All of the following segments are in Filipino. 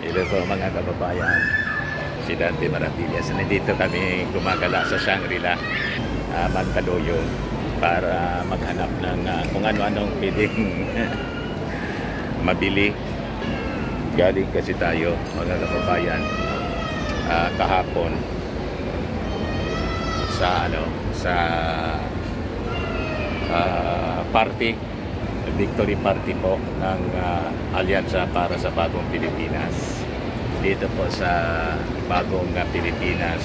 Ito po mga kababayan, si Dante Maravillas. Nandito kami gumagala sa Shangri-La, Mandaluyong, para maghanap ng kung ano-anong pwedeng mabili. Galing kasi tayo mga kababayan kahapon sa party, victory party po ng Alyansa para sa Bagong Pilipinas. Dito po sa Bagong Pilipinas,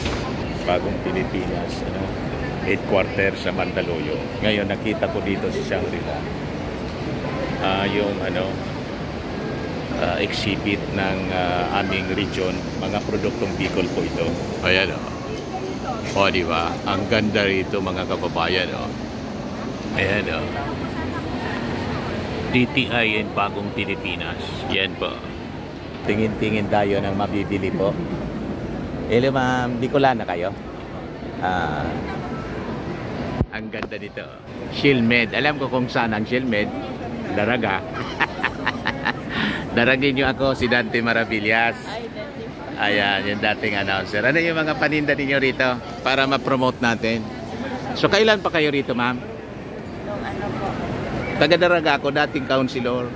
headquarters sa Mandaluyong. Ngayon nakita ko dito sa Shangri-La yung exhibit ng aming region, mga produktong Bicol po ito. Ayan o, di ba? Ang ganda rito mga kababayan o. Ayan o. DTI in Bagong Pilipinas. Yan po. Tingin-tingin tayo ng mabibili po. Hello ma'am, Bicolana kayo? Ang ganda dito. Shieldmed. Alam ko kung saan ang Shieldmed. Daraga. Daragin nyo ako, si Dante Maravillas. Ayan, yung dating announcer. Ano yung mga paninda ninyo rito para ma-promote natin? So, kailan pa kayo rito, ma'am? Taga-Daraga ako, dating councilor.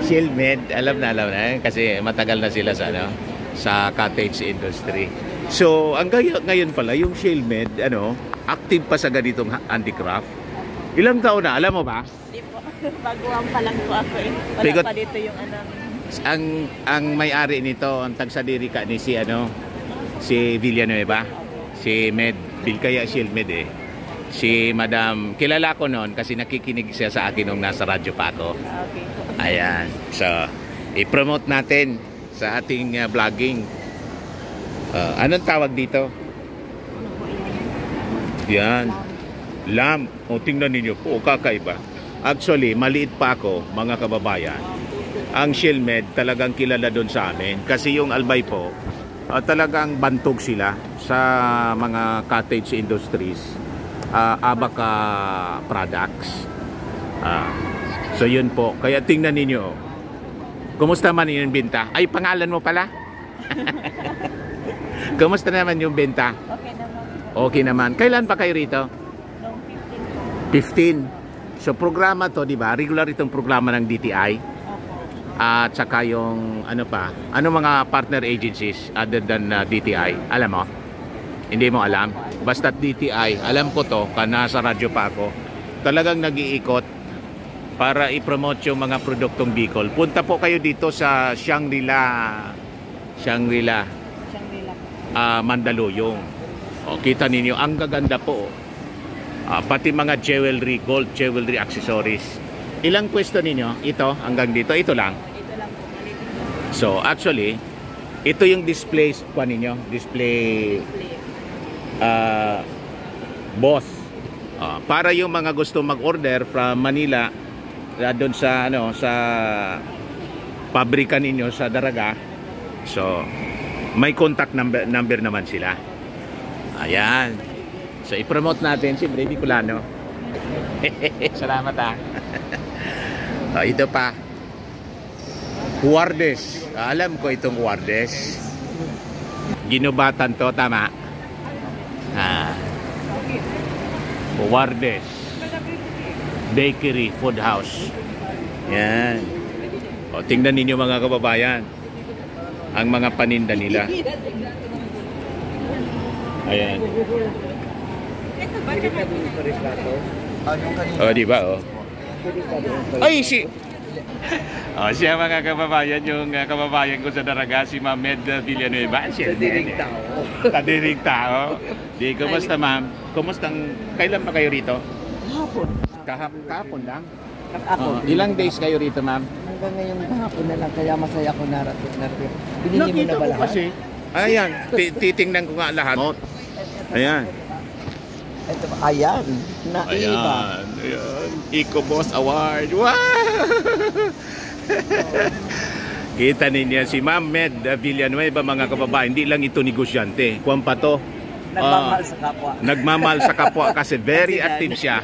Shieldmed, alam na kasi matagal na sila sa cottage industry. So, ang ngayon pala, yung Shieldmed, active pa sa ganitong handicraft. Ilang taon na, alam mo ba? Hindi po. Baguhan pa lang po ako eh. Wala pa dito yung Ang may-ari nito, ang tagsadiri ka ni si Villanueva, si Med, kaya Shieldmed eh. Si Madam, kilala ko noon kasi nakikinig siya sa akin nung nasa radyo pa ako. Okay. Ayan. So, i-promote natin sa ating vlogging. Anong tawag dito? Yan. Lamp. O, tingnan ninyo po. Kakaiba. Actually, maliit pa ako, mga kababayan. Ang Shieldmed talagang kilala doon sa amin. Kasi yung Albay po, talagang bantog sila sa mga cottage industries. Abaca products. So yun po. Kaya tingnan ninyo. Kumusta man yung benta? Ay, pangalan mo pala? Kumusta naman yung benta? Okay naman. Okay naman. Kailan pa kayo rito? Noong 15 po. 15. So programa to, di ba? Regular itong programa ng DTI. At saka yung ano mga partner agencies other than DTI? Alam mo? Hindi mo alam? Basta DTI, alam ko to, nasa radyo pa ako. Talagang nag-iikot para i-promote yung mga produktong Bicol. Punta po kayo dito sa Shangri-La, Mandaluyong. O, kita ninyo, ang gaganda po. Pati mga jewelry, gold jewelry accessories. Ilang pwesto ninyo? Ito, hanggang dito? Ito lang? Ito lang po. So, actually, ito yung display pa ninyo. Display boss. Para yung mga gusto mag-order from Manila, doon sa sa pabrika ninyo sa Daraga. So, may contact number naman sila. Ayan. So, i-promote natin si Brady Bicolano. Salamat ito pa. Huardes. Alam ko itong Huardes. Ginubatan to, tama? Huardes Bakery, Food House. Yan. O, tingnan ninyo mga kababayan ang mga paninda nila. Ayan. O, diba o? Ay, siya mga kababayan, yung kababayan ko sa Daraga, si Ma'am Med Villanueva. Tadiring tao. Tadiring tao. Di, kumusta ma'am? Kailan pa kayo rito? Kahapon lang? Ilang days kayo rito ma'am? Hanggang ngayong kahapon na lang, kaya masaya ko narating. Binili mo na ba lahat? Kasi, ayan, titingnan ko nga lahat. Ayan. Ayan, naiba. Ayan. Eco Boss Award. Wow! Kita ninyo si Ma'am Med Villanueva mga kababayan. Hindi lang ito negosyante. Kuwan pa to. Nagmamahal sa kapwa. Nagmamahal sa kapwa kasi very active siya.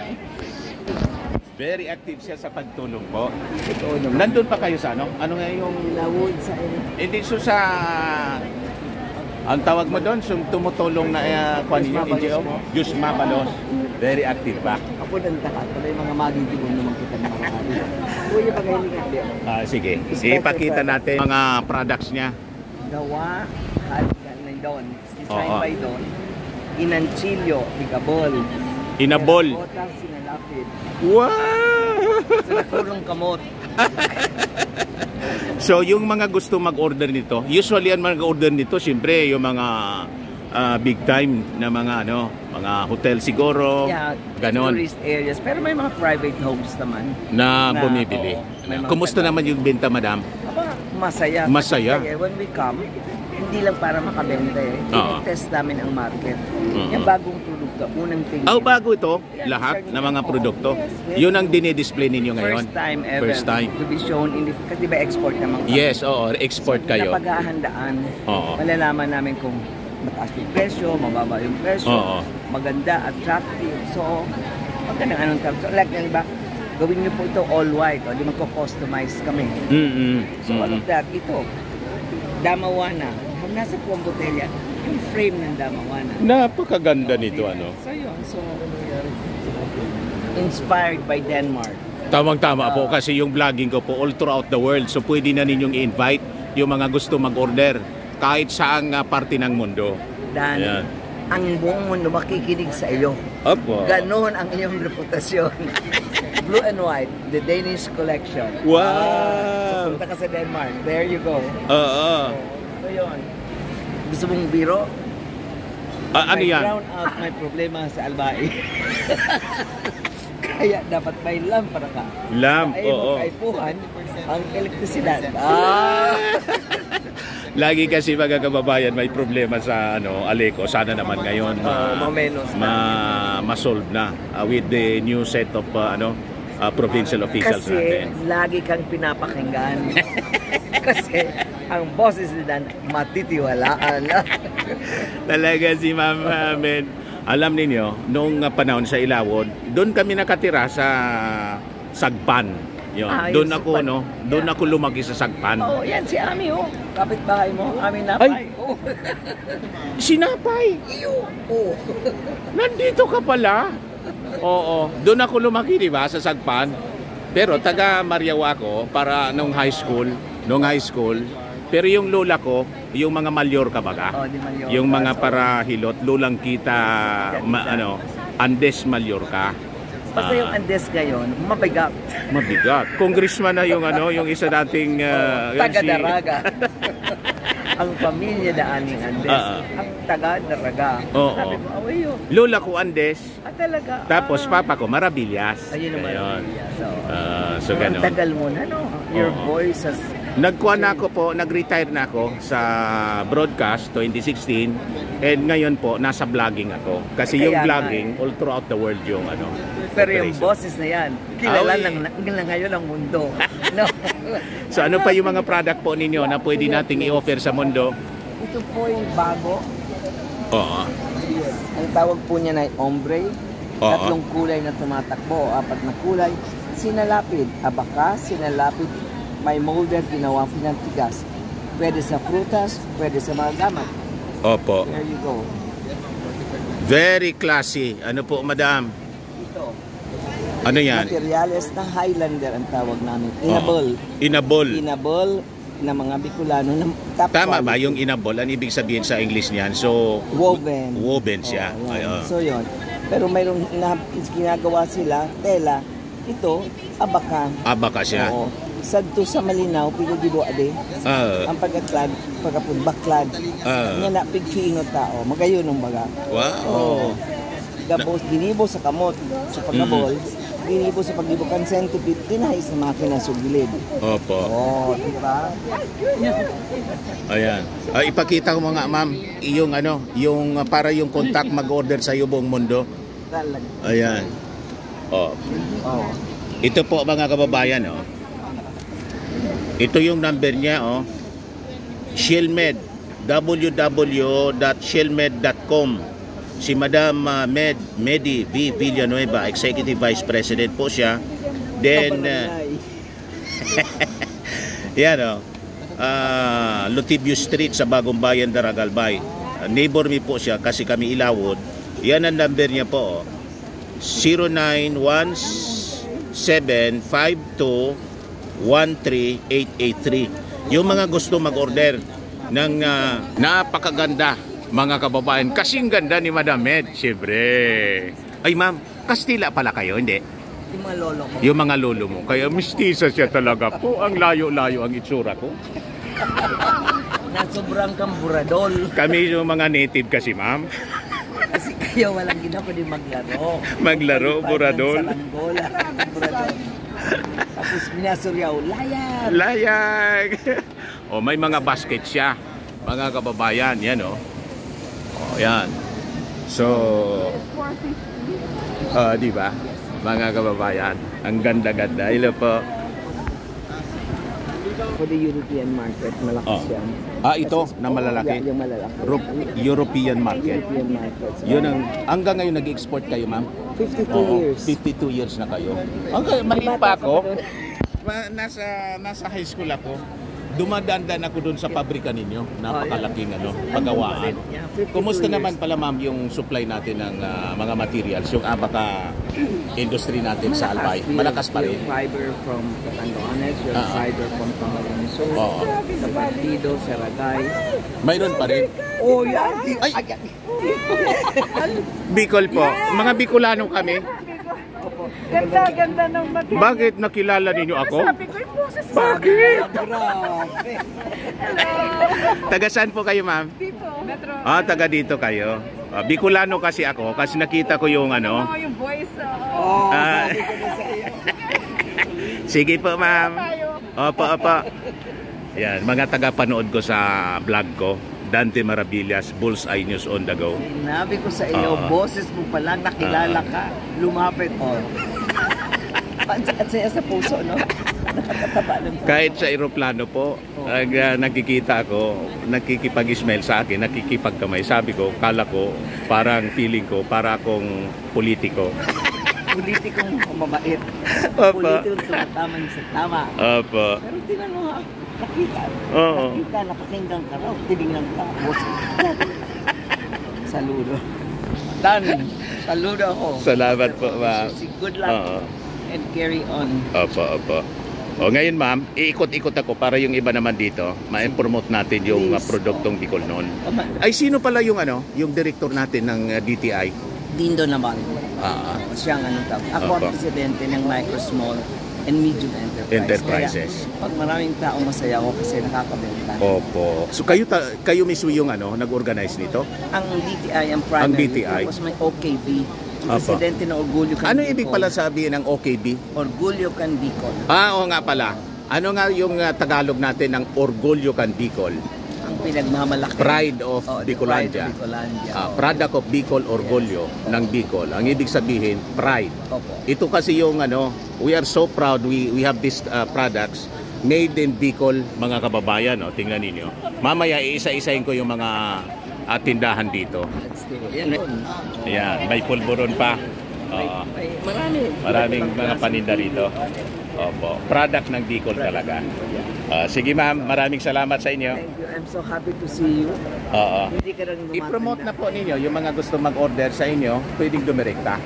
Very active siya sa pagtulong po. Totoo naman. Nandun pa kayo sa ano? Ano nga yung... Lawod sa Hindi so sa... Ang tawag mo doon, so tumutulong na kuan ninyo, NGO? Diyos Mabalos. Very active pa. Ako nang takat. Wala yung mga magiging naman kita ng mga kali. Kuya, pagkahilingan din. Sige. Ipakita natin mga products niya. Gawa, halikan na doon. Design Oo. by doon. Inanchilyo, Bigabol. Inabol. Botang sinalapid. Wow! Sa nakulong kamot. So yung mga gusto mag-order nito, usually ang mag-order nito, siyempre yung mga big time na mga mga hotel siguro, Yeah, ganon, tourist areas. Pero may mga private homes naman. na na, bumibili. oo, may mga Kumusta naman yung benta, madam? Aba, masaya. Masaya. Kasi when we come, hindi lang para makabenta eh. Oo. Tinitest namin ang market. Oo. Yung bagong produkto, unang tingin. Bago ito, lahat ng mga produkto. Yun ang dinidisplay ninyo ngayon. First time ever. First time. To be shown in the... Kasi ba export naman kami? Yes, oo, export kayo. Napaghahandaan. Oo. Malalaman namin kung mataas yung presyo, mababa yung presyo, Oo. maganda, attractive. So, magandang anong tawag. So, like, ba, gawin niyo po ito all white, o di magko-customize kami. So, all of that, ito, Damawana. Nasa po ang botelya, yung frame ng Damawana. Napakaganda nito, So, yun. So, inspired by Denmark. Tamang-tama po kasi yung vlogging ko po all throughout the world. So pwede na ninyong i-invite yung mga gusto mag-order kahit saang parte ng mundo. Dan, Ayan. ang buong mundo makikinig sa iyo. Opo. Ganon ang iyong reputasyon. Blue and White, the Danish collection. Wow! So, punta ka sa Denmark. There you go. Oo. So, yun. Gusto mong biro? Ano I yan? drown out my problema sa Albay. Kaya dapat may lampara ka. Lamp, Ay mo oo. kaipuhan ang elektrisidad. Lagi kasi mga kababayan may problema sa Aleco. Sana naman ngayon mamenos na. ma-solve na with the new set of provincial officials Kasi natin. lagi kang pinapakinggan. Kasi ang boses nila matitiwalaan. Talaga si Ma'am Med. Alam ninyo, noong panahon sa Ilawod, doon kami nakatira sa Sagpan. Yun. Doon yung ako, Sagpan. doon ako lumaki sa Sagpan. Oh, yan si Ami, oh. Kapitbahay mo, Ami Napay. Oh. Sinapay! Iyo. Oh. Nandito ka pala? Oo. Doon ako lumaki, di ba, sa Sagpan. Pero taga Mariaw ako para nung high school. Pero yung lola ko, yung mga Malyor kabaga. Oh, di Mallorca. Yung mga So, para hilot, lulang kita, Andes Mallorca. basta yung Andes ngayon, mabigat. Mabigat. Congressman na yung yung isa dating Taga-Daraga. Ang pamilya daaning Andes. Ang taga-Daraga. Oo. Sabi ko, away yun. Lola ko Andes. Talaga. Tapos papa ko Marabillas. Ayun naman. Ayun. So, So ang ganun. tagal mo na, no? Your Oo. voice has... Nagkuha na ako po, nag-retire na ako sa broadcast 2016 and ngayon po nasa vlogging ako. Kasi Kaya yung nga vlogging all throughout the world yung Pero yung operation. boses na yan, kilala Ay. lang ngayon ang mundo. No? So ano pa yung mga product po ninyo na pwede nating i-offer sa mundo? Ito po yung bago. Oo. Ang tawag po niya na ay ombre. Oo. Tatlong kulay na tumatakbo, o apat na kulay. Sinalapid, abaka, sinalapid, may molder, ginawa pinantigas. Pwede sa prutas, pwede sa mga gamit. Opo. There you go. Very classy. Ano po, madam? Ito, Ano yan? materyales na Highlander ang tawag namin. Inabol. Inabol. Inabol na mga Bicolano na top Tama ba quality. yung inabol? Ano ibig sabihin sa English niyan? So, Woven. woven siya. Oh, yan. Ayun. So yun. Pero mayroong ginagawa sila, tela. Ito, abaka. Abaka siya. Oo. Sadto sa malinaw, pinagibo ade. Ah, Ang pagkaklad, pagkapun baklad. Nga na pigfino tao, magayon ng baga. wow. Oo. Gabos, ginibo sa kamot, sa pagkabol. Ginibo sa pagibukan centipede, tinahay sa makina sa gilid. Opo. Oo, diba? Ayan. Ipakita ko mga ma'am, yung yung para yung contact mag-order sa iyo buong mundo. Talaga. Ayan. Oh. Oo. Ito po mga kababayan, oh. Ito yung number niya, oh. Shellmed, www.shellmed.com. Si Madam Medi V. Villanueva, Executive Vice President po siya. Then, Kabarangay. yan o. Lutibio Street sa Bagong Bayan, Daragalbay. Neighbor me po siya kasi kami Ilawod. Yan ang number niya po. 091752138883. Yung mga gusto mag-order ng napakaganda mga kababayan. Kasing ganda ni Madam Med, syempre. Ay ma'am, Kastila pala kayo, hindi? Yung mga lolo ko. Yung mga lolo mo. Kaya mistisa siya talaga po. Ang layo-layo ang itsura ko. Na sobrang kamburadol. Kami yung mga native kasi ma'am. Kasi kayo walang ginawa kundi maglaro. Maglaro, buradol. Sa langgola, buradol. Tapos minasuryaw, layag. Layag. O may mga basket siya. Mga kababayan, yan o. O yan. So, di ba? Mga kababayan, ang ganda-ganda. Ilo po. For the European market, malakas yan. Ito na malalaki. Yung malalaki. European market. European market. Yun ang hanggang ngayon nag-export kayo, ma'am? 52 Oo, years. 52 years na kayo. Hanggang maliit pa ako. Nasa high school ako. Dumadaan ako doon sa pabrika ninyo. Napakalaking pagawaan. Kumusta naman pala ma'am yung supply natin ng mga materials, yung abaka industry natin sa Albay? Malakas pa rin. Yung fiber from Catanduanes, yung fiber from Camarines, sa Partido, sa Ragay. Mayroon pa rin. Oh, yan! Ay! Bicol po. Mga Bicolano kami. Ganda ng material. Bakit nakilala ninyo ako? Sabi ko yung boses. Bakit? Grabe! Taga saan po kayo ma'am? Dito. Metro. Taga dito kayo. Bicolano kasi ako kasi nakita ko yung Yung voice. Sabi ko na sa iyo. Sige po ma'am. Opo. Yan, mga taga-panood ko sa vlog ko. Dante Maravillas, Bullseye News on the Go. Sinabi ko sa iyo, boses mo pa lang, nakilala ka, lumapit mo. At saya sa puso, no? Nakakataba ng puso. Kahit sa aeroplano po, nakikita ko, nakikipag-smile sa akin, nakikipagkamay. Sabi ko, kala ko, parang feeling ko, para akong politiko. Politikong mabait. Opo. Politikong tumatama sa tama. Opo. Pero tingnan mo ha, nakita. Oo. Nakita, nakakinggan ka raw, tinignan ka. Saludo. Dan, saludo ako. Salamat po, ma'am. Good luck and carry on. Opo. O ngayon ma'am, iikot-ikot ako para yung iba naman dito, ma-promote natin yung produktong Bicol noon. Ay sino pala yung yung director natin ng DTI? Dindo naman. Siya ang tawag. Ako ang presidente ng Micro, Small and Medium Enterprises. Kaya, pag maraming tao masaya ako kasi nakakabenta. Opo. So kayo mismo yung nag-organize nito? Ang DTI, ang primary. Ang DTI. Tapos may OKB. Presidente ng Orgulyo Can Ano Bicol. ibig pala sabihin ng OKB? Orgulyo Can Bicol. Oo nga pala. Ano nga yung Tagalog natin ng Orgulyo Can Bicol? Ang pinagmamalaki. Pride of Pride Bicolandia. of Bicolandia. Product of Bicol Orgulyo ng Bicol. Ang ibig sabihin, pride. Opo. Ito kasi yung we are so proud we have these products made in Bicol, mga kababayan. Tingnan ninyo. Mamaya iisa-isahin ko yung mga tindahan dito. Ayan, may pulburon pa. Maraming mga paninda rito. Opo. Product ng Bicol talaga. Sige ma'am, maraming salamat sa inyo. Thank you. I'm so happy to see you. Hindi ka rin I-promote na po ninyo yung mga gusto mag-order sa inyo, pwedeng dumirekta.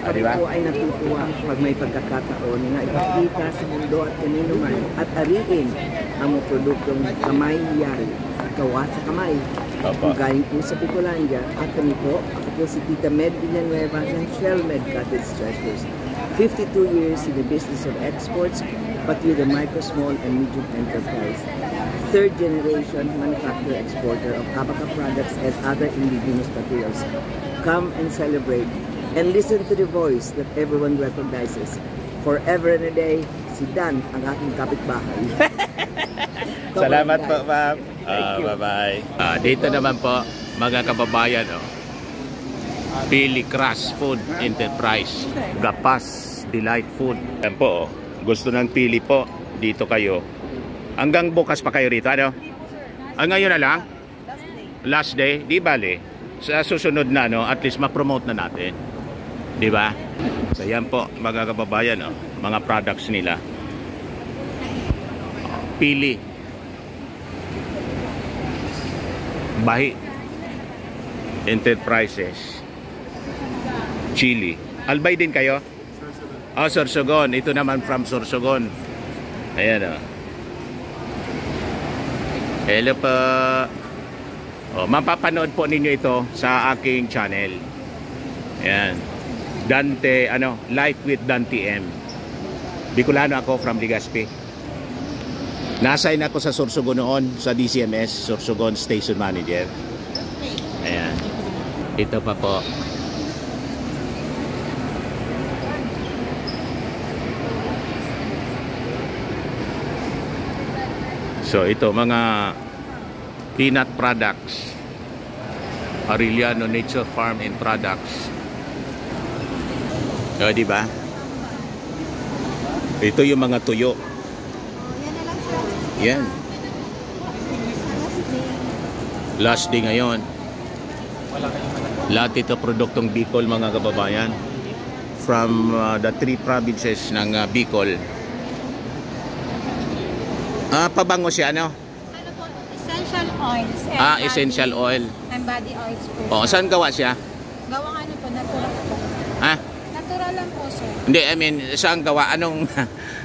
Kami po ay natutuwa pag may pagkakataon na ipakita sa mundo at kanino man at ariin ang mga produktong kamay yari, gawa sa kamay. Kung galing po sa Bicolandia at kami po, ako po si Tita Med Villanueva ng Shell Med Cottage Treasures. 52 years in the business of exports, but with a micro, small, and medium enterprise. Third generation manufacturer exporter of Abaca products and other indigenous materials. Come and celebrate and listen to the voice that everyone recognizes. Forever and a day, si Dan, ang aking kapitbahay. Salamat po, ma'am. Bye-bye. Dito naman po, mga kababayan, Pili Crush Food Enterprise. Gapas Delight Food. Yan po, gusto ng pili po, dito kayo. Hanggang bukas pa kayo rito, ngayon na lang? Last day? Di bale. Sa susunod na, at least ma-promote na natin. Di ba? So yan po mga kababayan, oh, mga products nila. Pili. Bahi. Enterprises. Chili. Albay din kayo? Oh, Sorsogon. Ito naman from Sorsogon. Ayan, oh. Hello po. Oh, mapapanood po ninyo ito sa aking channel. Ayan. Dante, Life with Dante M. Bicolano ako from Legazpi. Nasign ako sa Sorsogon noon, sa DCMS, Sorsogon Station Manager. Ayan. Ito pa po. So ito mga peanut products. Arellano Nature Farm and Products. O, di ba? Ito yung mga tuyo. Yan. Last day ngayon. Lahat ito produktong Bicol mga kababayan. From the 3 provinces ng Bicol. Pabango siya, Ano po? Essential oils. And essential oil. And body oils po. Saan gawa siya? Gawang po, natural po. Natural lang po, sir. Hindi, I mean, saan gawa?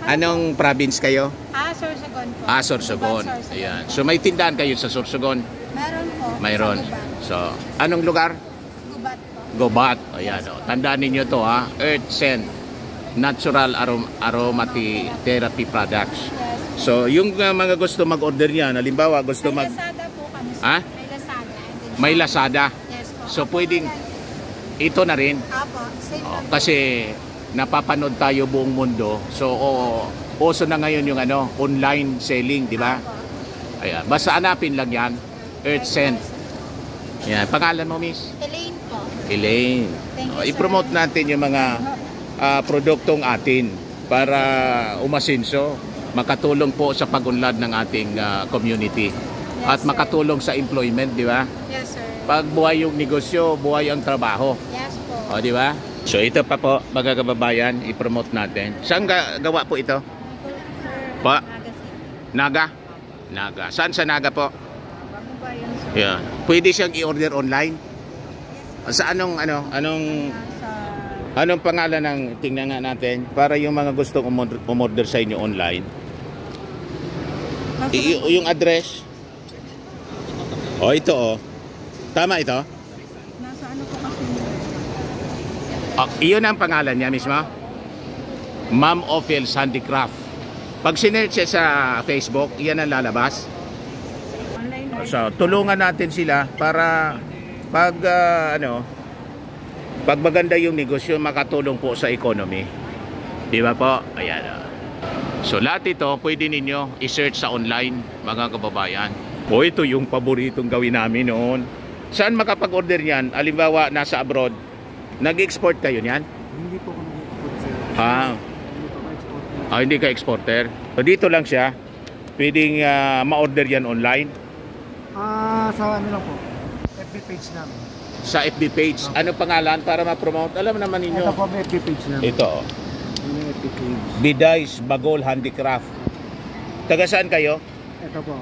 Anong province kayo? Sorsogon po. Sorsogon. Sorsogon. Ayan. So may tindahan kayo sa Sorsogon? Meron po. Mayroon. Sa So, anong lugar? Gubat po. Gobat. Ayan, tandaan ninyo to, ha? Earth Scent Natural Aromatherapy Products. Yes. So, yung mga gusto mag-order niyan, halimbawa gusto May Lazada po kami, sir. Ha? May Lazada. And then, May Lazada. yes po. So, pwedeng ito na rin. Apo. Same lang po. Kasi napapanood tayo buong mundo. So, uso na ngayon yung online selling, di ba? Apo. Ayan. Basta hanapin lang yan. Earth Scent. Yan. Pangalan mo, miss? Elaine po. Elaine. Thank you, sir. I-promote natin yung mga produktong atin para umasinso, makatulong po sa pag-unlad ng ating community. Yes, At makatulong sa employment, di ba? Yes, sir. Pag buhay yung negosyo, buhay ang trabaho. Yes po. O, di ba? So, ito pa po, mga kababayan, i-promote natin. Saan gawa po ito? Sir, Pa? magazine. Naga? Naga. Saan sa Naga po? Bagubayan, sir. Yan. Pwede siyang i-order online? Sa anong pangalan ng tingnan nga natin para yung mga gustong umorder sa inyo online? Yung address? Ito Tama ito? Nasa ano po kasi? Iyon ang pangalan niya mismo? Ma'am Ophel's Handicraft. Pag sinearch siya sa Facebook, iyan ang lalabas. Online. So, tulungan natin sila para pag pag maganda yung negosyo, makatulong po sa economy. Di ba po? Ayan. So, lahat ito pwede ninyo i-search sa online, mga kababayan. Ito yung paboritong gawin namin noon. Saan makapag-order yan? Halimbawa, nasa abroad. Nag-export kayo niyan? Hindi po kami export, sir. Hindi po kami exporter. Hindi ka exporter. So, dito lang siya. Pwedeng ma-order yan online. Sa ano lang po, FB page namin. Sa FB page. Ano pangalan para ma-promote? Alam naman ninyo. Ito po may FB page namin. Ito. Yun yung FB page. Biday's Bagol Handicraft. Taga saan kayo? Ito po.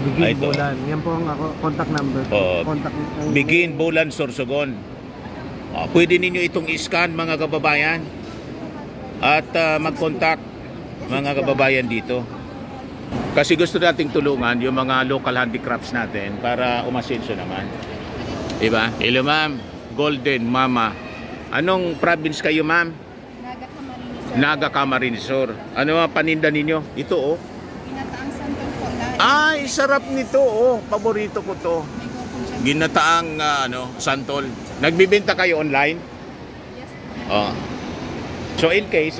Begin Ito. Bulan. Yan po ang contact number. Contact. Begin Bulan Sorsogon. Pwede ninyo itong i-scan, mga kababayan. At mag-contact, mga kababayan dito. Kasi gusto nating tulungan yung mga local handicrafts natin para umasenso naman. Diba? Hello, ma'am. Golden Mama. Anong province kayo, ma'am? Naga Camarines, sir. Naga Camarines Sur. Ano ang paninda ninyo? Ito, Ginataang santol po. Ay, sarap nito, Paborito ko to. May go po dyan. Ginataang santol. Nagbibenta kayo online? Yes. So in case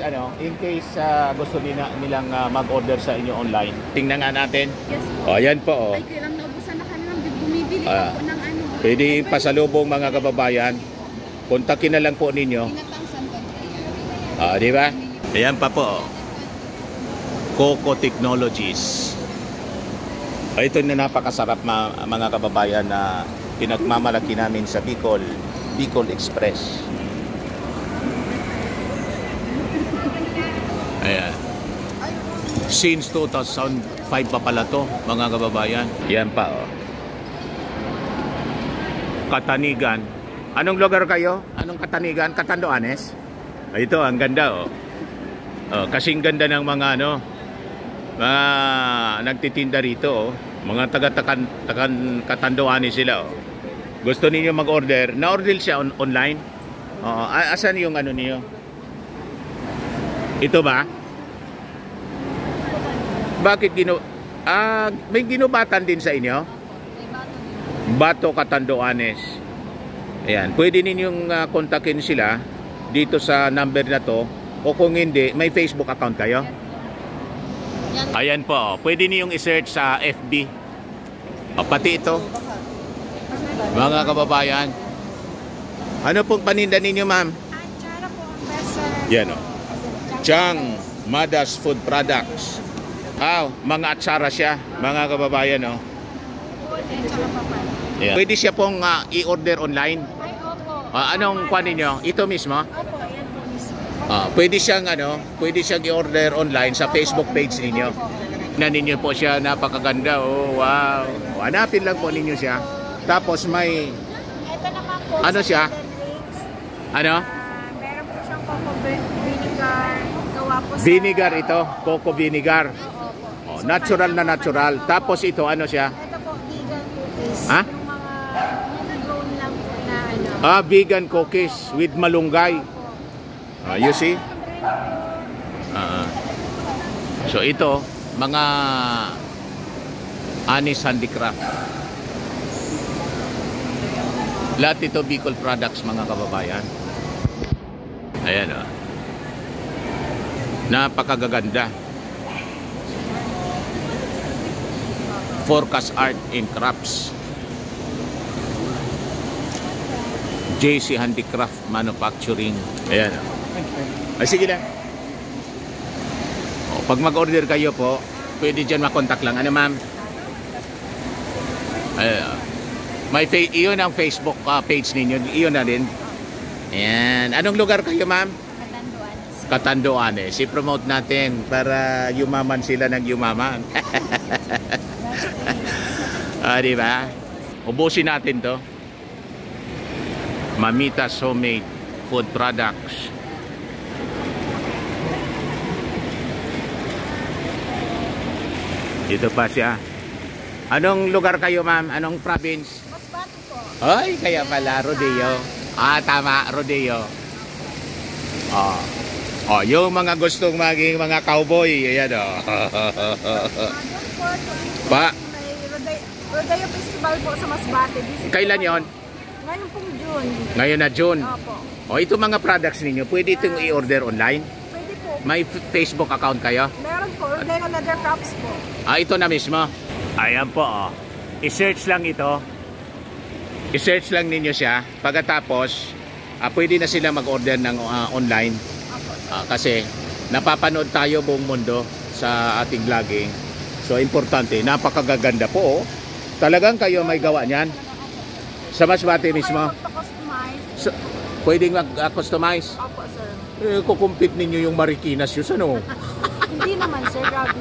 gusto nilang mag-order sa inyo online, tingnan nga natin. Yes po. Yan po. Ay, kailang naubusan na kami ng bumibili Ah. po ng ano. Pwede pasalubong, mga kababayan. Kontakin na lang po ninyo. Ginataang santol. Di ba? Ayan pa po. Coco Technologies. Ito na napakasarap, mga kababayan, na pinagmamalaki namin sa Bicol Express. Ayan. Since 2005 pa pala to, mga kababayan. Yan pa, oh. Katanigan. Anong lugar kayo? Anong Katanigan? Catanduanes? Ito, ang ganda, oh. Oh, kasing ganda ng mga ano, mga nagtitinda rito, oh. Mga Catanduanes sila, oh. Gusto niyo mag-order? Na-order siya online? Oo. Asan yung ano niyo? Ito ba? Bakit may ginubatan din sa inyo? Bato Catanduanes. Ayan, pwede ninyong kontakin sila dito sa number na to, o kung hindi, may Facebook account kayo? Ayan po, pwede ninyong i-search sa FB. O, pati ito. Mga kababayan. Ano pong paninda ninyo, ma'am? Chara po ang best. Yan, o. Chang Madas Food Products. Mga atsara siya, mga kababayan, no? Yeah. Pwede siya pong i-order online. Ay, opo. Anong kuha ninyo? Ito mismo? Opo, yan po mismo. Pwede siyang i-order online sa Facebook page ninyo. Na ninyo po siya, napakaganda. Oh, wow. Hanapin lang po ninyo siya. Tapos may Ito naman po. Ano siya? Ano? Meron po siyang coco vinegar. Gawa po sa... Vinegar ito, coco vinegar. Natural na natural. Tapos ito, ano siya? Ito po, vegan cookies. Ha? Yung mga grown lang po na ano. Vegan cookies with malunggay. You see? So ito, mga Anis Handicraft. Lahat ito Bicol products, mga kababayan. Ayan, oh. Napakagaganda. Forecast Art and Crafts. JC Handicraft Manufacturing. Ayan. Ay, sige na. O, pag mag-order kayo po, pwede dyan makontak lang. Ano, ma'am? Iyon ang Facebook page ninyo. Iyon na din. Ayan. Anong lugar kayo, ma'am? Catanduanes. Catanduanes. I-promote natin para yumaman sila ng yumaman. Diba? Ubusin natin to. Mamitas Homemade Food Products. Dito pa siya. Anong lugar kayo, ma'am? Anong province? Masbate po. Ay, kaya pala, Rodeo. Tama, Rodeo. Yung mga gustong maging mga cowboy. Ayan, oh. Pa? Rodeo Festival po sa Masbate. Kailan yon? Ngayon pong June. Ngayon na June. Opo. Ito mga products ninyo, pwede itong i-order online? Pwede po. May Facebook account kayo? Meron po. Rodeo Leather Crafts po. Ito na mismo. Ayan po, oh. I-search lang ito. I-search lang ninyo siya. Pagkatapos, pwede na sila mag-order ng online. Kasi napapanood tayo buong mundo sa ating vlogging. So, importante. Napakagaganda po, oh. Talagang kayo may gawa niyan? Sa Masbate mismo? Magpa-customize. Pwedeng mag-customize? Opo, sir. Kukumpit ninyo yung Marikinas yun, ano? Hindi naman, sir. Grabe.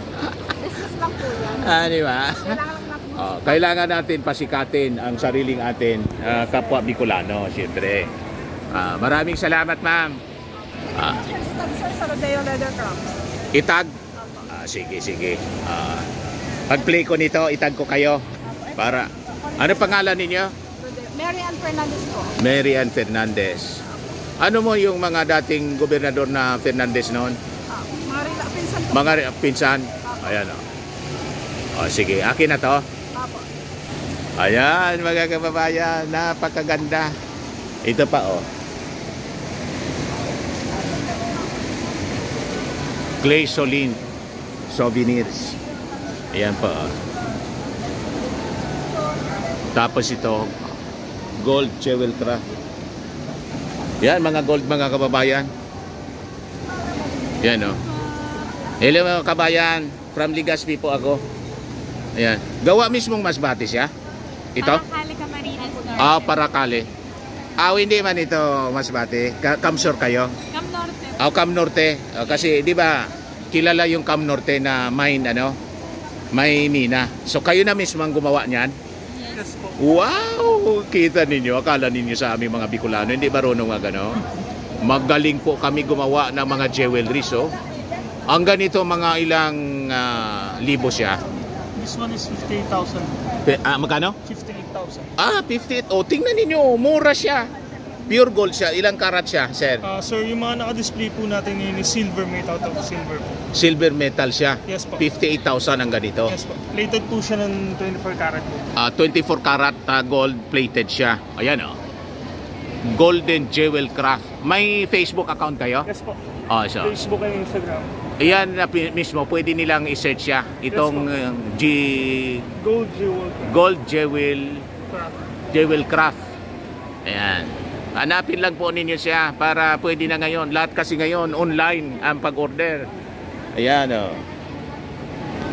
Business lang po yan. Di ba? Kailangan lang natin. Kailangan natin pasikatin ang sariling atin, kapwa Bicolano, siyempre. Maraming salamat, ma'am. Sir, sa Rodeo Leather Crafts. Itag? Sige. Pag-play ko nito, itag ko kayo. Para, ano pangalan ninyo? Mary Ann Fernandez po. Mary Ann Fernandez. Ano mo yung mga dating gobernador na Fernandez noon? Mga pinsan po. Mga pinsan? Ayan, o. Sige, akin na to. Apo. Ayan, mga kababayan, napakaganda. Ito pa, oh. Clay Solin Souvenirs. Ayan pa, oh. Tapos ito, Gold Jewel Craft. Yan, mga gold, mga kababayan. Yan, oh. Hello, mga kabayan. From Legazpi po ako. Ayan. Gawa mismong Masbate siya? Ito? Paracale Camarines Norte. Paracale. Hindi man ito Masbate. Kamsur kayo? Cam Norte. Cam Norte. Kasi, di ba, kilala yung Cam Norte na may mina. So kayo na mismo ang gumawa niyan? Yes po. Wow! Kita ninyo, akala ninyo sa aming mga Bicolano, hindi marunong magano. Magaling po kami gumawa ng mga jewelries, oh. Ang ganito, mga ilang libo siya. This one is 58,000. Magkano? 58,000. 58. Oh, tingnan ninyo, mura siya. Pure gold siya. Ilang karat siya, sir? Sir, yung mga naka-display po natin ngayon is silver, made out of silver po. Silver metal siya. Yes po. 58,000 ang ganito. Yes po. Plated po siya ng 24 karat po. 24 karat gold plated siya. Ayan, oh. Golden Jewel Craft. May Facebook account kayo? Yes po. So. Facebook and Instagram. Ayan na mismo, pwede nilang i-search siya. Itong Gold Jewel. Gold Jewel Craft. Ayan. Hanapin lang po ninyo siya para pwede na ngayon. Lahat kasi ngayon online ang pag-order. Ayan, oh.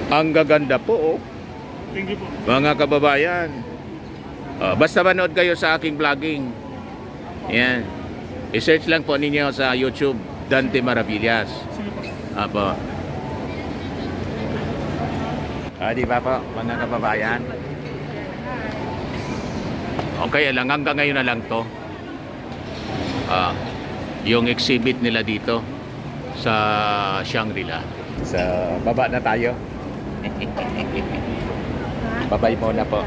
Ang gaganda po, oh. Thank you po. Mga kababayan. Basta manood kayo sa aking vlogging. Ayan. I-search lang po ninyo sa YouTube, Dante Maravillas. Sige po. Apo. Di ba po, mga kababayan? Okay lang, hanggang ngayon na lang to. Yung exhibit nila dito sa Shangri-La. Sa baba na tayo. Babay muna po.